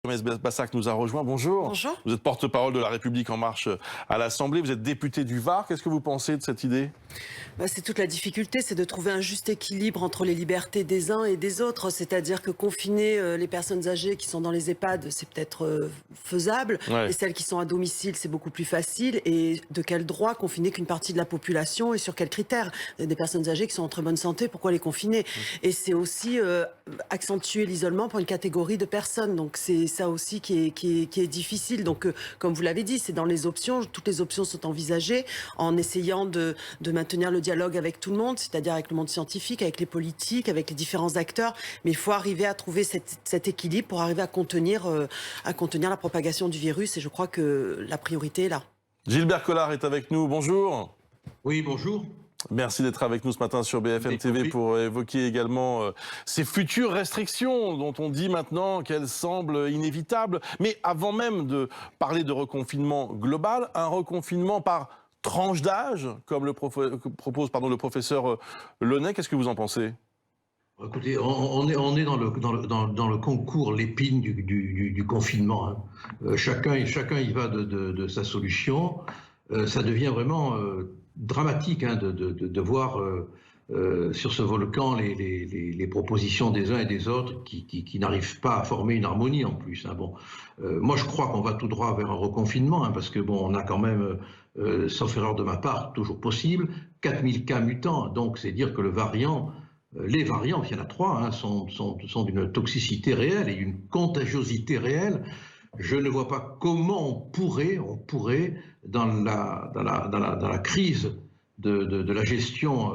Bassac nous a rejoint. Bonjour. Bonjour. Vous êtes porte-parole de La République En Marche à l'Assemblée. Vous êtes député du Var. Qu'est-ce que vous pensez de cette idée? C'est toute la difficulté, c'est de trouver un juste équilibre entre les libertés des uns et des autres. C'est-à-dire que confiner les personnes âgées qui sont dans les EHPAD, c'est peut-être faisable. Ouais. Et celles qui sont à domicile, c'est beaucoup plus facile. Et de quel droit confiner qu'une partie de la population et sur quels critères? Des personnes âgées qui sont en très bonne santé, pourquoi les confiner? Et c'est aussi accentuer l'isolement pour une catégorie de personnes. Donc c'est ça aussi qui est difficile. Donc comme vous l'avez dit, c'est dans les options. Toutes les options sont envisagées en essayant de maintenir le dialogue avec tout le monde, c'est-à-dire avec le monde scientifique, avec les politiques, avec les différents acteurs. Mais il faut arriver à trouver cet équilibre pour arriver à contenir la propagation du virus. Et je crois que la priorité est là. Gilbert Collard est avec nous. Bonjour. Oui, bonjour. Merci d'être avec nous ce matin sur BFM TV pour évoquer également ces futures restrictions dont on dit maintenant qu'elles semblent inévitables. Mais avant même de parler de reconfinement global, un reconfinement par tranche d'âge, comme le propose le professeur Launay, qu'est-ce que vous en pensez? Écoutez, on est dans le concours, l'épine du confinement. Hein. Chacun y va de sa solution. Ça devient vraiment dramatique hein, de voir sur ce volcan les propositions des uns et des autres qui n'arrivent pas à former une harmonie en plus. Hein. Bon, moi, je crois qu'on va tout droit vers un reconfinement hein, parce que bon, on a quand même, sauf erreur de ma part, toujours possible, 4000 cas mutants. Donc, c'est dire que les variants, il y en a 3, hein, sont d'une toxicité réelle et d'une contagiosité réelle. Je ne vois pas comment on pourrait dans la crise de la gestion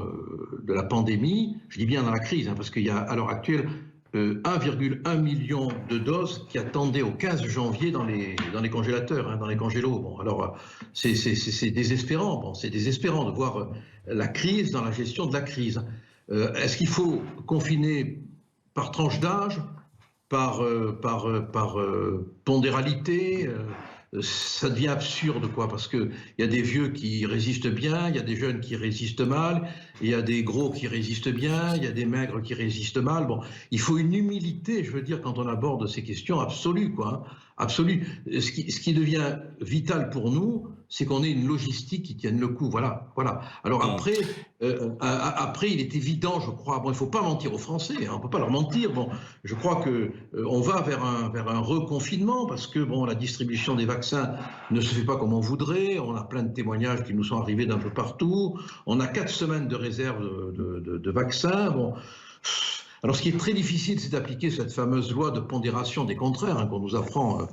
de la pandémie, je dis bien dans la crise, hein, parce qu'il y a à l'heure actuelle 1,1 million de doses qui attendaient au 15 janvier dans les congélateurs, hein, dans les congélos. Bon, alors c'est désespérant. Bon, c'est désespérant de voir la crise dans la gestion de la crise. Est-ce qu'il faut confiner par tranche d'âge, par pondéralité? Ça devient absurde, quoi, parce qu'il y a des vieux qui résistent bien, il y a des jeunes qui résistent mal, il y a des gros qui résistent bien, il y a des maigres qui résistent mal. Bon, il faut une humilité, je veux dire, quand on aborde ces questions absolues, quoi, hein, absolue. Ce qui devient vital pour nous, c'est qu'on ait une logistique qui tienne le coup. Voilà. Alors après, il est évident, je crois, bon, il ne faut pas mentir aux Français, hein, on ne peut pas leur mentir. Bon, je crois que on va vers un reconfinement parce que bon, la distribution des vaccins ne se fait pas comme on voudrait. On a plein de témoignages qui nous sont arrivés d'un peu partout. On a 4 semaines de réserve de vaccins. Bon. Alors, ce qui est très difficile, c'est d'appliquer cette fameuse loi de pondération des contraires hein, qu'on nous apprend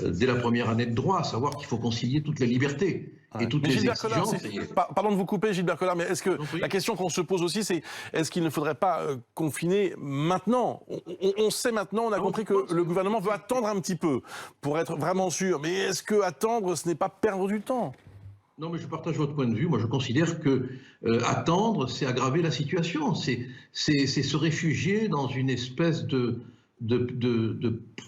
dès la première année de droit, à savoir qu'il faut concilier toutes les libertés et toutes les exigences. Pardon de vous couper, Gilbert Collard, mais est-ce que la question qu'on se pose aussi, c'est est-ce qu'il ne faudrait pas confiner maintenant? On sait maintenant, on a compris que le gouvernement veut attendre un petit peu pour être vraiment sûr. Mais est-ce que attendre, ce n'est pas perdre du temps? Non, mais je partage votre point de vue. Moi, je considère que attendre, c'est aggraver la situation. C'est se réfugier dans une espèce Vous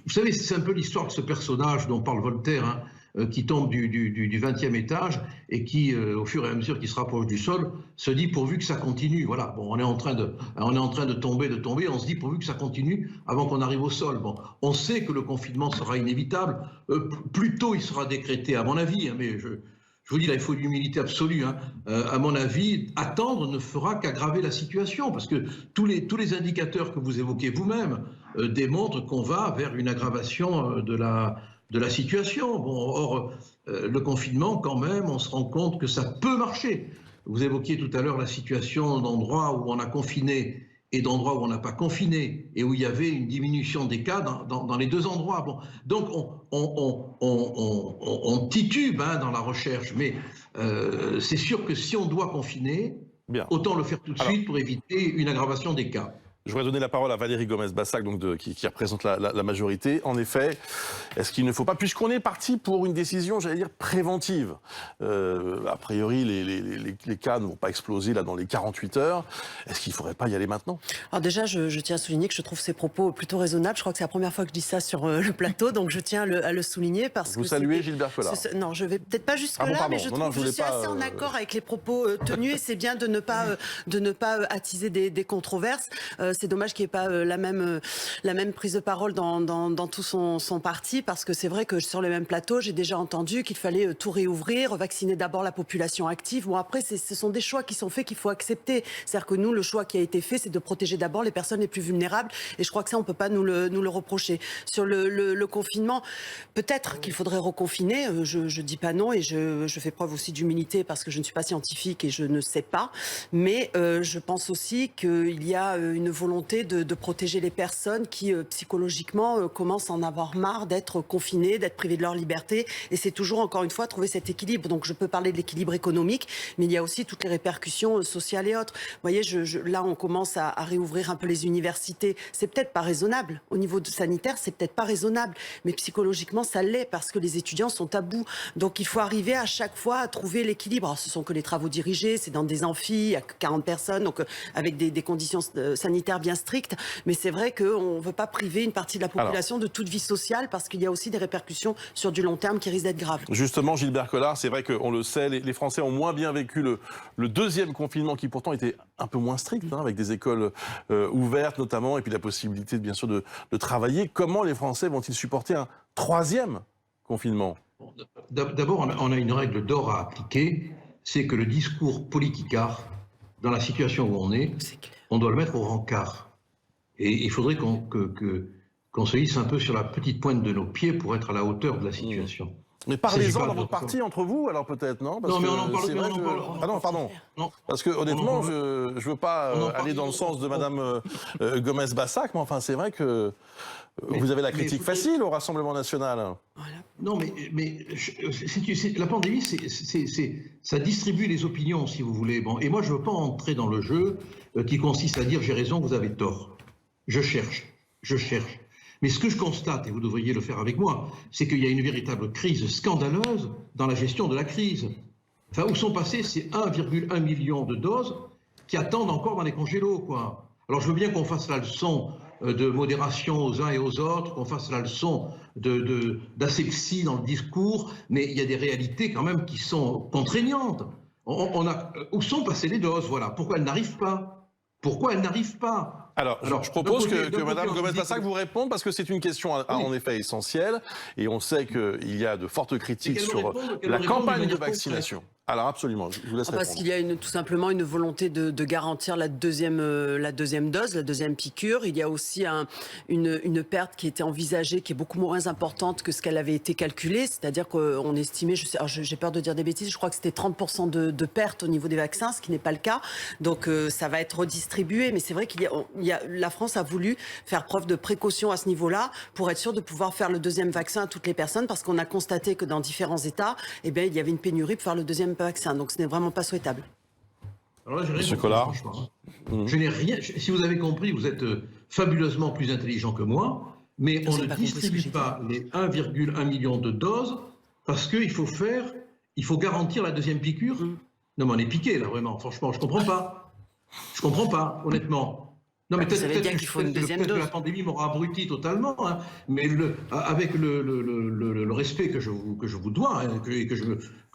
savez, c'est un peu l'histoire de ce personnage dont parle Voltaire, hein, qui tombe du 20e étage et qui, au fur et à mesure qu'il se rapproche du sol, se dit pourvu que ça continue. Voilà. Bon, on est en train de tomber. On se dit pourvu que ça continue avant qu'on arrive au sol. Bon, on sait que le confinement sera inévitable. Plus tôt il sera décrété, à mon avis. Hein, mais je vous dis, là, il faut une humilité absolue. Hein. À mon avis, attendre ne fera qu'aggraver la situation, parce que tous les indicateurs que vous évoquez vous-même démontrent qu'on va vers une aggravation de la situation. Bon, or, le confinement, quand même, on se rend compte que ça peut marcher. Vous évoquiez tout à l'heure la situation d'endroits où on a confiné et d'endroits où on n'a pas confiné, et où il y avait une diminution des cas dans les deux endroits. Bon, donc on titube hein, dans la recherche, mais c'est sûr que si on doit confiner, autant le faire tout de suite pour éviter une aggravation des cas. Je voudrais donner la parole à Valérie Gomez-Bassac, donc qui représente la majorité. En effet, est-ce qu'il ne faut pas, puisqu'on est parti pour une décision, j'allais dire, préventive, a priori, les cas ne vont pas exploser là dans les 48 heures, est-ce qu'il ne faudrait pas y aller maintenant? Alors déjà, je tiens à souligner que je trouve ces propos plutôt raisonnables. Je crois que c'est la première fois que je dis ça sur le plateau, donc je tiens à le souligner. Parce vous saluez Gilbert Collard? Non, je vais peut-être pas jusque-là, mais je trouve que je suis assez en accord avec les propos tenus, et c'est bien de ne pas attiser des controverses. c'est dommage qu'il n'y ait pas la même prise de parole dans tout son parti, parce que c'est vrai que sur le même plateau, j'ai déjà entendu qu'il fallait tout réouvrir, vacciner d'abord la population active. Bon, après, ce sont des choix qui sont faits qu'il faut accepter. C'est-à-dire que nous, le choix qui a été fait, c'est de protéger d'abord les personnes les plus vulnérables, et je crois que ça, on ne peut pas nous le reprocher. Sur le confinement, peut-être qu'il faudrait reconfiner, je dis pas non, et je fais preuve aussi d'humilité parce que je ne suis pas scientifique et je ne sais pas, mais je pense aussi qu'il y a une volonté de protéger les personnes qui psychologiquement commencent à en avoir marre d'être confinées, d'être privées de leur liberté, et c'est toujours encore une fois trouver cet équilibre. Donc je peux parler de l'équilibre économique, mais il y a aussi toutes les répercussions sociales et autres. Vous voyez, là on commence à réouvrir un peu les universités, c'est peut-être pas raisonnable, au niveau sanitaire c'est peut-être pas raisonnable, mais psychologiquement ça l'est parce que les étudiants sont à bout. Donc il faut arriver à chaque fois à trouver l'équilibre. Alors ce sont que les travaux dirigés, c'est dans des amphis, il y a que 40 personnes, donc avec des conditions sanitaires bien strictes. Mais c'est vrai qu'on ne veut pas priver une partie de la population de toute vie sociale, parce qu'il y a aussi des répercussions sur du long terme qui risquent d'être graves. Justement, Gilbert Collard, c'est vrai qu'on le sait, les Français ont moins bien vécu le deuxième confinement, qui pourtant était un peu moins strict, avec des écoles ouvertes notamment, et puis la possibilité bien sûr de travailler. Comment les Français vont-ils supporter un troisième confinement? D'abord, on a une règle d'or à appliquer, c'est que le discours politicard, dans la situation où on est, on doit le mettre au rencard. Et il faudrait qu'on se hisse un peu sur la petite pointe de nos pieds pour être à la hauteur de la situation. Mais parlez-en dans votre parti, entre vous, alors peut-être, non? Non, mais on en parle. Ah non, pardon. Non. Parce que honnêtement, je ne veux pas aller dans le sens de Madame Gomez-Bassac, mais enfin, c'est vrai que vous avez la critique facile au Rassemblement national. Voilà. Non, mais la pandémie, ça distribue les opinions, si vous voulez. Bon, et moi, je ne veux pas entrer dans le jeu qui consiste à dire j'ai raison, vous avez tort. Je cherche. Mais ce que je constate, et vous devriez le faire avec moi, c'est qu'il y a une véritable crise scandaleuse dans la gestion de la crise. Enfin, où sont passées ces 1,1 million de doses qui attendent encore dans les congélos, quoi. Alors, je veux bien qu'on fasse la leçon de modération aux uns et aux autres, qu'on fasse la leçon d'asepsie dans le discours, mais il y a des réalités quand même qui sont contraignantes. Où sont passées les doses, voilà. Pourquoi elles n'arrivent pas? Alors, je propose que Mme Gomez-Bassac vous réponde, parce que c'est une question en effet essentielle, et on sait qu'il y a de fortes critiques sur la campagne de vaccination. Alors absolument, je vous laisse répondre. Parce qu'il y a tout simplement une volonté de garantir la deuxième dose, la deuxième piqûre. Il y a aussi une perte qui était envisagée, qui est beaucoup moins importante que ce qu'elle avait été calculée. C'est-à-dire qu'on estimait, j'ai peur de dire des bêtises, je crois que c'était 30% de perte au niveau des vaccins, ce qui n'est pas le cas. Donc ça va être redistribué. Mais c'est vrai la France a voulu faire preuve de précaution à ce niveau-là pour être sûr de pouvoir faire le deuxième vaccin à toutes les personnes, parce qu'on a constaté que dans différents États, il y avait une pénurie pour faire le deuxième vaccin, donc ce n'est vraiment pas souhaitable. Alors là, Monsieur Collard, je n'ai rien. Si vous avez compris, vous êtes fabuleusement plus intelligent que moi, mais on ne distribue pas les 1,1 million de doses parce qu'il faut garantir la deuxième piqûre. Non, mais on est piqué là, vraiment. Franchement, je comprends pas, honnêtement. Non, mais peut-être qu'il faut une deuxième dose. Que la pandémie m'aura abruti totalement, hein, mais avec le respect que je vous dois, hein, et que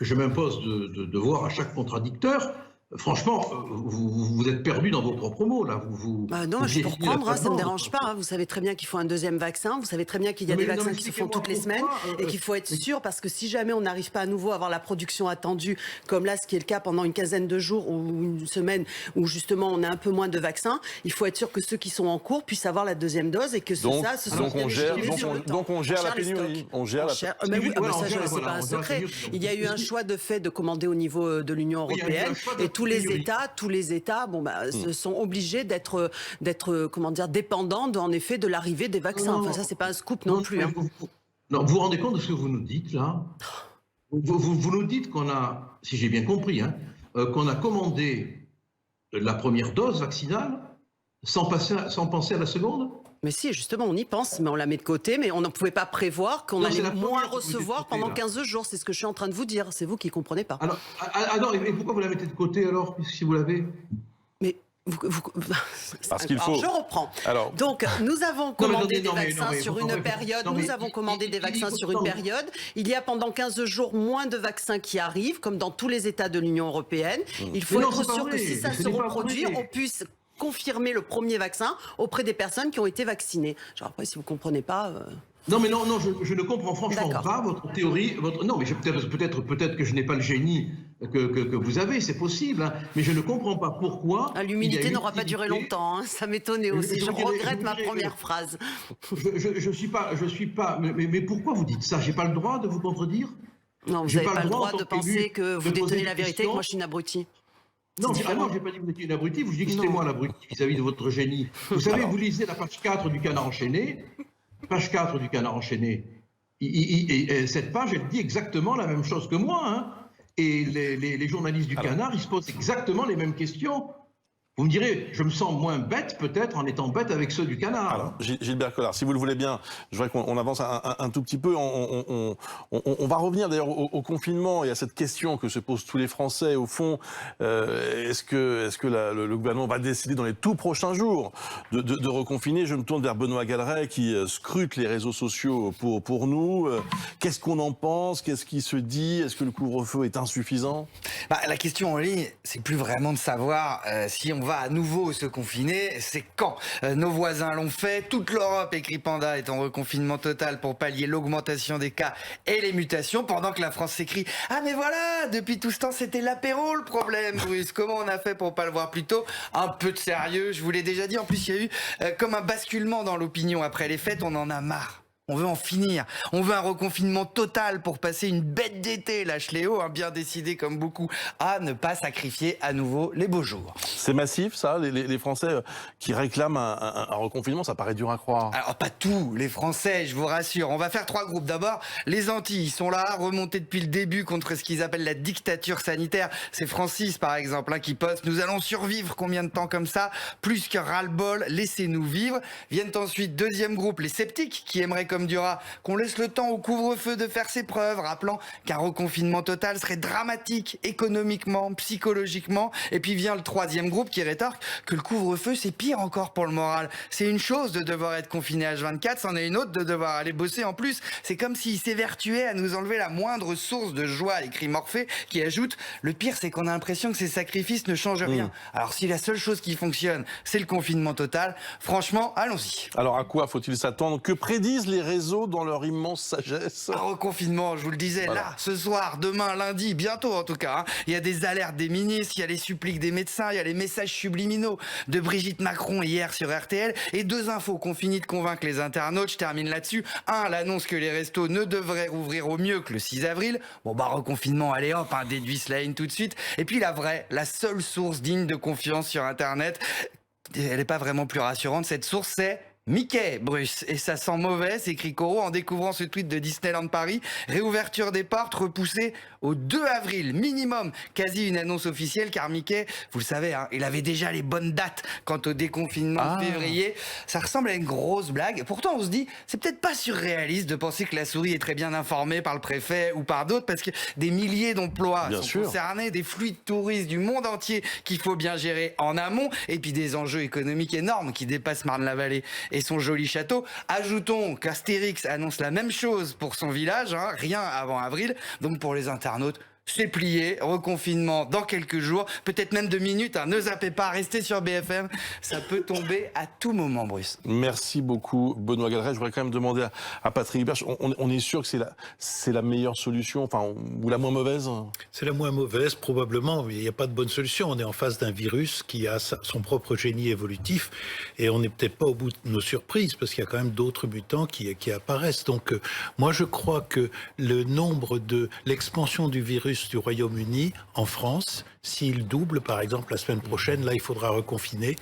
je m'impose de voir à chaque contradicteur, franchement, vous êtes perdu dans vos propres mots, là. Non, je peux reprendre, ça ne me dérange pas. Vous savez très bien qu'il faut un deuxième vaccin. Vous savez très bien qu'il y a des vaccins qui se font toutes les semaines et qu'il faut être sûr, parce que si jamais on n'arrive pas à nouveau à avoir la production attendue, comme là, ce qui est le cas pendant une quinzaine de jours ou une semaine, où justement on a un peu moins de vaccins, il faut être sûr que ceux qui sont en cours puissent avoir la deuxième dose et que donc on gère la pénurie. C'est pas un secret. Il y a eu un choix de fait de commander au niveau de l'Union européenne, et tous les États, se sont obligés d'être, comment dire, dépendants, en effet, de l'arrivée des vaccins. Enfin, ça, c'est pas un scoop non plus. Hein. Non, vous vous rendez compte de ce que vous nous dites là? Vous nous dites qu'on a, si j'ai bien compris, hein, qu'on a commandé la première dose vaccinale sans penser à la seconde? Mais si, justement, on y pense, mais on la met de côté, mais on ne pouvait pas prévoir qu'on allait moins recevoir pendant 15 jours. C'est ce que je suis en train de vous dire. C'est vous qui ne comprenez pas. Alors, et pourquoi vous la mettez de côté alors, si vous l'avez? Mais parce qu'il faut. Je reprends. Donc, nous avons commandé des vaccins sur une période. Nous avons commandé des vaccins sur une période. Il y a pendant 15 jours moins de vaccins qui arrivent, comme dans tous les États de l'Union européenne. Il faut être sûr que si ça se reproduit, on puisse confirmer le premier vaccin auprès des personnes qui ont été vaccinées. Genre après, si vous comprenez pas. Non, mais non, je ne comprends franchement pas votre théorie. Non, mais peut-être que je n'ai pas le génie que vous avez, c'est possible, hein, mais je ne comprends pas pourquoi. L'humilité n'aura pas duré longtemps, hein, ça m'étonnait aussi. Je regrette ma première phrase. Je suis pas. Mais pourquoi vous dites ça? J'ai pas le droit de vous contredire? Non, vous n'avez pas le droit de penser que vous détenez la vérité, que moi je suis une abrutie. Non, j'ai pas dit que vous étiez une abrutie, vous dites que c'était moi l'abruti vis-à-vis de votre génie. Vous savez, vous lisez la page 4 du Canard enchaîné. Page 4 du Canard enchaîné. Et cette page, elle dit exactement la même chose que moi. Hein. Et les journalistes du Canard, ils se posent exactement les mêmes questions. Vous me direz, je me sens moins bête peut-être en étant bête avec ceux du Canard. Alors, Gilbert Collard, si vous le voulez bien, je voudrais qu'on avance un tout petit peu. On va revenir d'ailleurs au confinement et à cette question que se posent tous les Français. Au fond, est-ce que le gouvernement va décider dans les tout prochains jours de reconfiner? Je me tourne vers Benoît Galeret qui scrute les réseaux sociaux pour nous. Qu'est-ce qu'on en pense? Qu'est-ce qui se dit? Est-ce que le couvre-feu est insuffisant? La question en ligne, c'est plus vraiment de savoir si on va à nouveau se confiner, c'est quand. Nos voisins l'ont fait, toute l'Europe, écrit Panda, est en reconfinement total pour pallier l'augmentation des cas et les mutations, pendant que la France s'écrie « Ah mais voilà, depuis tout ce temps c'était l'apéro le problème, Bruce, comment on a fait pour pas le voir plus tôt ?» Un peu de sérieux, je vous l'ai déjà dit, en plus il y a eu comme un basculement dans l'opinion après les fêtes, on en a marre. On veut en finir. On veut un reconfinement total pour passer une bête d'été, lâche Léo, bien décidé comme beaucoup à ne pas sacrifier à nouveau les beaux jours. C'est massif, ça, les Français qui réclament un reconfinement, ça paraît dur à croire. Alors, pas tous les Français, je vous rassure. On va faire 3 groupes. D'abord, les Antilles, ils sont là, remontés depuis le début contre ce qu'ils appellent la dictature sanitaire. C'est Francis, par exemple, qui poste « Nous allons survivre combien de temps comme ça? Plus que ras-le-bol, laissez-nous vivre ». Viennent ensuite, deuxième groupe, les sceptiques, qui aimeraient comme Dura qu'on laisse le temps au couvre-feu de faire ses preuves, rappelant qu'un reconfinement total serait dramatique économiquement, psychologiquement. Et puis vient le troisième groupe qui rétorque que le couvre-feu c'est pire encore pour le moral. C'est une chose de devoir être confiné H24, c'en est une autre de devoir aller bosser en plus. C'est comme s'il s'évertuait à nous enlever la moindre source de joie, écrit Morphée, qui ajoute « Le pire c'est qu'on a l'impression que ces sacrifices ne changent rien. Alors si la seule chose qui fonctionne c'est le confinement total, franchement allons-y. » Alors à quoi faut-il s'attendre? Que prédisent les réseaux dans leur immense sagesse? Un reconfinement, je vous le disais, là, ce soir, demain, lundi, bientôt en tout cas. Il y a des alertes des ministres, il y a les suppliques des médecins, il y a les messages subliminaux de Brigitte Macron hier sur RTL. Et 2 infos qu'on finit de convaincre les internautes, je termine là-dessus. 1, l'annonce que les restos ne devraient rouvrir au mieux que le 6 avril. Bon reconfinement, allez hop, déduit Slane tout de suite. Et puis la vraie, la seule source digne de confiance sur Internet, elle n'est pas vraiment plus rassurante, cette source c'est Mickey, Bruce, et ça sent mauvais, s'écrit Corot en découvrant ce tweet de Disneyland Paris. Réouverture des portes repoussée au 2 avril, minimum. Quasi une annonce officielle, car Mickey, vous le savez, il avait déjà les bonnes dates quant au déconfinement de février. Ça ressemble à une grosse blague. Pourtant, on se dit, c'est peut-être pas surréaliste de penser que la souris est très bien informée par le préfet ou par d'autres, parce que des milliers d'emplois sont concernés, des flux de touristes du monde entier qu'il faut bien gérer en amont, et puis des enjeux économiques énormes qui dépassent Marne-la-Vallée et son joli château. Ajoutons qu'Astérix annonce la même chose pour son village, rien avant avril. Donc pour les internautes, c'est plié, reconfinement dans quelques jours, peut-être même 2 minutes, ne zappez pas, restez sur BFM, ça peut tomber à tout moment, Bruce. Merci beaucoup, Benoît Galeret. Je voudrais quand même demander à Patrick Berche, on est sûr que c'est la meilleure solution, ou la moins mauvaise? C'est la moins mauvaise, probablement, mais il n'y a pas de bonne solution. On est en face d'un virus qui a son propre génie évolutif, et on n'est peut-être pas au bout de nos surprises, parce qu'il y a quand même d'autres mutants qui apparaissent. Donc, moi, je crois que l'expansion du virus du Royaume-Uni en France, s'il double par exemple la semaine prochaine, là il faudra reconfiner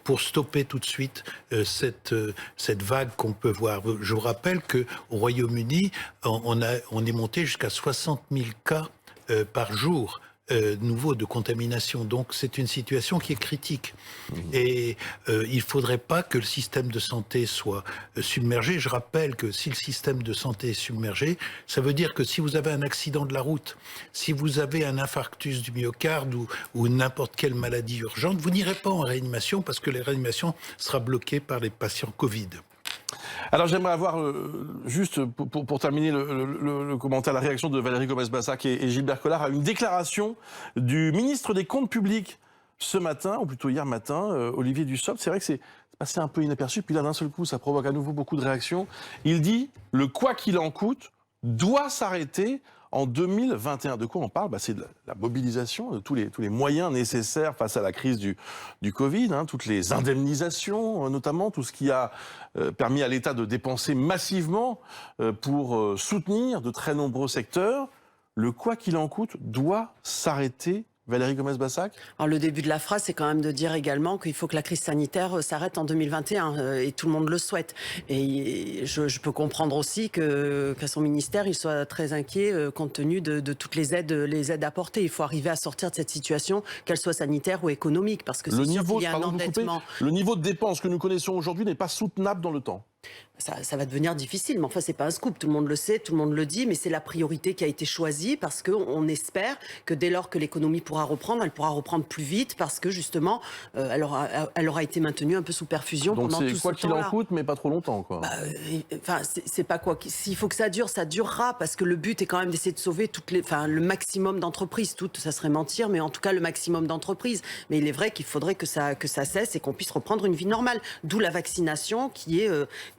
pour stopper tout de suite cette vague qu'on peut voir. Je vous rappelle qu'au Royaume-Uni, on est monté jusqu'à 60 000 cas par jour. Nouveau de contamination. Donc c'est une situation qui est critique. Et il ne faudrait pas que le système de santé soit submergé. Je rappelle que si le système de santé est submergé, ça veut dire que si vous avez un accident de la route, si vous avez un infarctus du myocarde ou n'importe quelle maladie urgente, vous n'irez pas en réanimation parce que les réanimations seront bloquées par les patients Covid. Alors j'aimerais avoir, juste pour terminer le commentaire, la réaction de Valérie Gomez-Bassac et Gilbert Collard à une déclaration du ministre des Comptes publics, ce matin, ou plutôt hier matin, Olivier Dussopt, c'est vrai que c'est passé un peu inaperçu, puis là d'un seul coup ça provoque à nouveau beaucoup de réactions. Il dit « le quoi qu'il en coûte doit s'arrêter » en 2021. De quoi on parle? C'est de la mobilisation de tous les moyens nécessaires face à la crise du Covid, toutes les indemnisations notamment, tout ce qui a permis à l'État de dépenser massivement pour soutenir de très nombreux secteurs. Le quoi qu'il en coûte doit s'arrêter. Valérie Gomez-Bassac? Alors le début de la phrase, c'est quand même de dire également qu'il faut que la crise sanitaire s'arrête en 2021 et tout le monde le souhaite. Et je peux comprendre aussi qu'à son ministère, il soit très inquiet compte tenu de toutes les aides apportées. Il faut arriver à sortir de cette situation, qu'elle soit sanitaire ou économique, parce que c'est sûr qu'il y a un endettement. Le niveau de dépenses que nous connaissons aujourd'hui n'est pas soutenable dans le temps. Ça va devenir difficile, mais enfin c'est pas un scoop, tout le monde le sait, tout le monde le dit, mais c'est la priorité qui a été choisie parce qu'on espère que dès lors que l'économie pourra reprendre, elle pourra reprendre plus vite parce que justement elle aura été maintenue un peu sous perfusion pendant tout ce temps-là. Donc c'est quoi qu'il en coûte, mais pas trop longtemps, quoi. C'est pas quoi. S'il faut que ça dure, ça durera parce que le but est quand même d'essayer de sauver le maximum d'entreprises. Ça serait mentir, mais en tout cas le maximum d'entreprises. Mais il est vrai qu'il faudrait que ça cesse et qu'on puisse reprendre une vie normale. D'où la vaccination qui est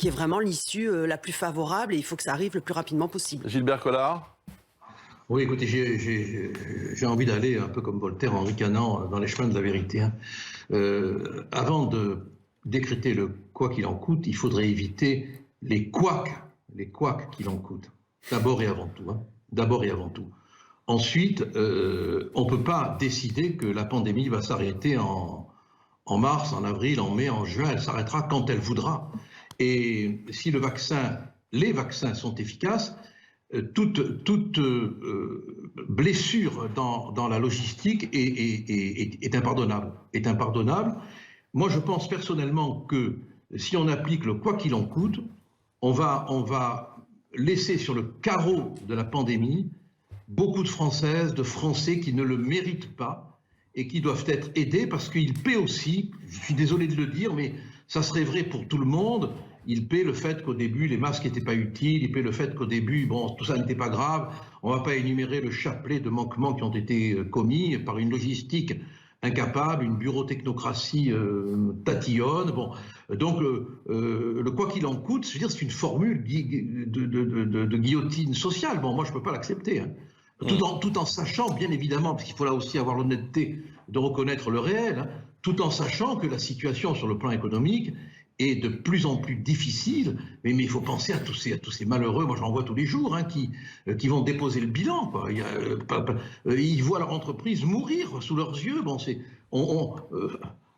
vraiment l'issue la plus favorable et il faut que ça arrive le plus rapidement possible. Gilbert Collard? Oui, écoutez, j'ai envie d'aller un peu comme Voltaire en ricanant dans les chemins de la vérité. Avant de décréter le quoi qu'il en coûte, il faudrait éviter les couacs qu'il en coûte. D'abord et avant tout. D'abord et avant tout. Ensuite, on ne peut pas décider que la pandémie va s'arrêter en mars, en avril, en mai, en juin. Elle s'arrêtera quand elle voudra. Et si les vaccins sont efficaces, toute blessure dans la logistique est impardonnable. Moi, je pense personnellement que si on applique le quoi qu'il en coûte, on va laisser sur le carreau de la pandémie beaucoup de Françaises, de Français qui ne le méritent pas et qui doivent être aidés parce qu'ils paient aussi, je suis désolé de le dire, mais ça serait vrai pour tout le monde. Il paie le fait qu'au début, les masques n'étaient pas utiles. Il paie le fait qu'au début, tout ça n'était pas grave. On ne va pas énumérer le chapelet de manquements qui ont été commis par une logistique incapable, une bureau-technocratie tatillonne. Donc, le quoi qu'il en coûte, je veux dire, c'est une formule de guillotine sociale. Moi, je ne peux pas l'accepter. Tout en sachant, bien évidemment, parce qu'il faut là aussi avoir l'honnêteté de reconnaître le réel, tout en sachant que la situation sur le plan économique est de plus en plus difficile, mais il faut penser à tous ces malheureux, moi j'en vois tous les jours, qui vont déposer le bilan. Ils voient leur entreprise mourir sous leurs yeux.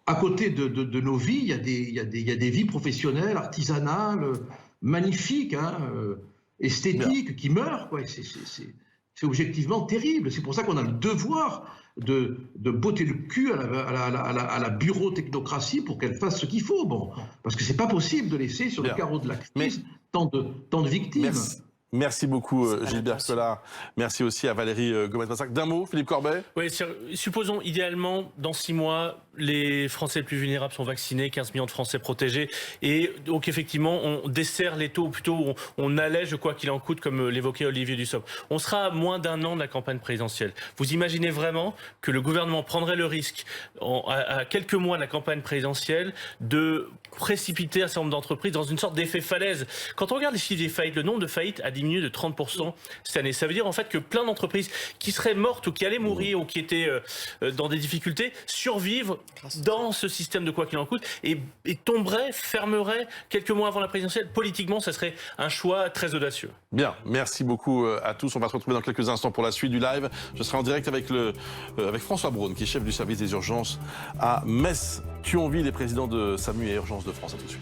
À côté de nos vies, il y a des vies professionnelles, artisanales, magnifiques, esthétiques, qui meurent. C'est objectivement terrible. C'est pour ça qu'on a le devoir de botter le cul à la bureau-technocratie pour qu'elle fasse ce qu'il faut. Parce que c'est pas possible de laisser sur le carreau de la crise tant de victimes. Merci beaucoup Gilbert Collard. Merci aussi à Valérie Gomez-Bassac. D'un mot, Philippe Corbet? Oui, supposons idéalement, dans 6 mois, les Français les plus vulnérables sont vaccinés, 15 millions de Français protégés. Et donc effectivement, on desserre les taux, ou plutôt on allège quoi qu'il en coûte, comme l'évoquait Olivier Dussopt. On sera à moins d'1 an de la campagne présidentielle. Vous imaginez vraiment que le gouvernement prendrait le risque, à quelques mois de la campagne présidentielle, de précipiter un certain nombre d'entreprises dans une sorte d'effet falaise? Quand on regarde les chiffres des faillites, le nombre de faillites a diminué de 30% cette année. Ça veut dire en fait que plein d'entreprises qui seraient mortes ou qui allaient mourir ou qui étaient dans des difficultés survivent dans ce système de quoi qu'il en coûte et tomberaient, fermeraient quelques mois avant la présidentielle. Politiquement, ça serait un choix très audacieux. Bien, merci beaucoup à tous. On va se retrouver dans quelques instants pour la suite du live. Je serai en direct avec François Braun, qui est chef du service des urgences à Metz-Thionville et président de SAMU et Urgences de France. À tout de suite.